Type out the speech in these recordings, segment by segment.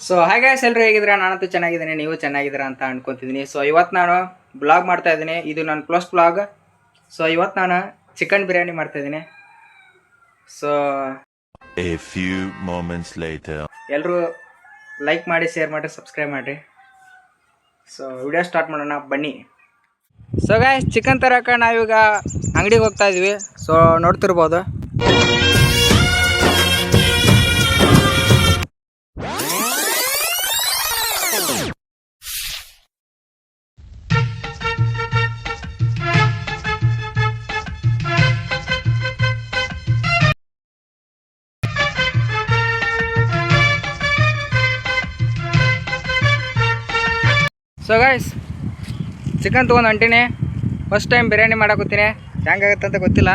So ಹಾಗೆ ಎಲ್ಲರೂ ಹೇಗಿದ್ದೀರಾ? ನಾನಂತೂ ಚೆನ್ನಾಗಿದ್ದೀನಿ, ನೀವು ಚೆನ್ನಾಗಿದ್ದೀರಾ ಅಂತ ಅನ್ಕೊತಿದ್ದೀನಿ. ಸೊ ಇವತ್ತು ನಾನು ಬ್ಲಾಗ್ ಮಾಡ್ತಾ ಇದ್ದೀನಿ. ಇದು ನನ್ನ ಫಸ್ಟ್ ಬ್ಲಾಗ್. ಸೊ ಇವತ್ತು ನಾನು ಚಿಕನ್ ಬಿರಿಯಾನಿ ಮಾಡ್ತಾ ಇದ್ದೀನಿ. So A few moments later. ಎಲ್ಲರೂ ಲೈಕ್ ಮಾಡಿ, ಶೇರ್ ಮಾಡಿ, ಸಬ್ಸ್ಕ್ರೈಬ್ ಮಾಡಿರಿ. ಸೊ ವಿಡಿಯೋ ಸ್ಟಾರ್ಟ್ ಮಾಡೋಣ ಬನ್ನಿ. ಸೊ ಗಾಯ್ಸ್, ಚಿಕನ್ ತರಕ ನಾವೀಗ ಅಂಗಡಿಗೆ ಹೋಗ್ತಾ ಇದ್ವಿ. ಸೊ ನೋಡ್ತಿರ್ಬೋದು. ಸೊ ಗೈಸ್, ಚಿಕನ್ ತೊಗೊಂಡು ಹೊಂಟೀನಿ. ಫಸ್ಟ್ ಟೈಮ್ ಬಿರಿಯಾನಿ ಮಾಡಾಕತ್ತೀನಿ. ಹೆಂಗಾಗತ್ತೆ ಅಂತ ಗೊತ್ತಿಲ್ಲ.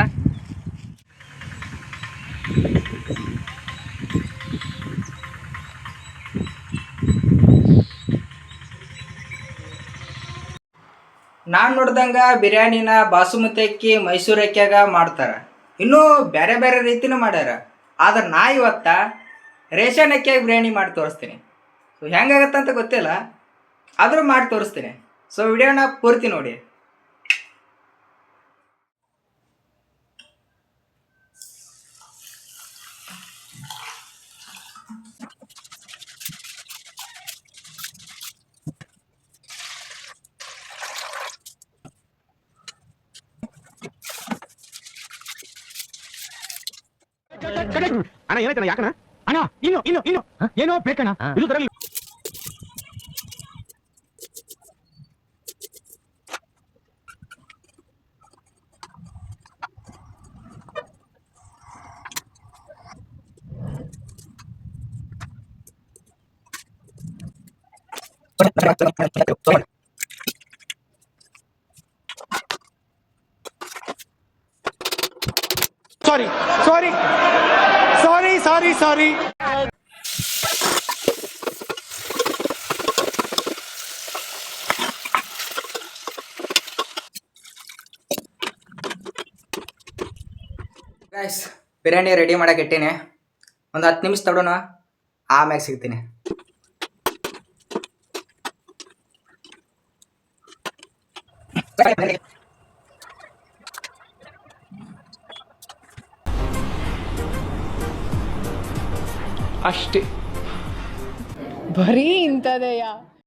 ನಾನು ನೋಡ್ದಂಗೆ ಬಿರಿಯಾನಿನ ಬಾಸುಮತಿ ಅಕ್ಕಿ, ಮೈಸೂರು ಅಕ್ಕಿಯಾಗ ಮಾಡ್ತಾರೆ. ಇನ್ನೂ ಬೇರೆ ಬೇರೆ ರೀತಿನೂ ಮಾಡ್ಯಾರ. ಆದ್ರೆ ನಾ ಇವತ್ತ ರೇಷನ್ ಅಕ್ಕಿಯಾಗ ಬಿರಿಯಾನಿ ಮಾಡಿ ತೋರಿಸ್ತೀನಿ. ಸೊ ಹೆಂಗಾಗತ್ತೆ ಅಂತ ಗೊತ್ತಿಲ್ಲ, ಆದರೂ ಮಾಡಿ ತೋರಿಸ್ತೀನಿ. ಸೊ ವಿಡಿಯೋನ ಪೂರ್ತಿ ನೋಡಿ. ಅಣ್ಣ ಏನಾಯ್ತಣ್ಣ? ಯಾಕಣ್ಣ? ಅಣ್ಣ ಇನ್ನು ಏನೋ ಬೇಕಣ್ಣ, ಇದು ತರಲಿ. ಸಾರಿ. ಗೈಸ್, ಬಿರಿಯಾನಿ ರೆಡಿ ಮಾಡಕ್ಕೆ ಇಟ್ಟೀನಿ. ಒಂದು 10 ನಿಮಿಷ ತಡೋಣ, ಆಮ್ಯಾಗ ಸಿಗ್ತೀನಿ. ಅಷ್ಟೇ, ಬರೀ ಇಂಥದೆಯಾ?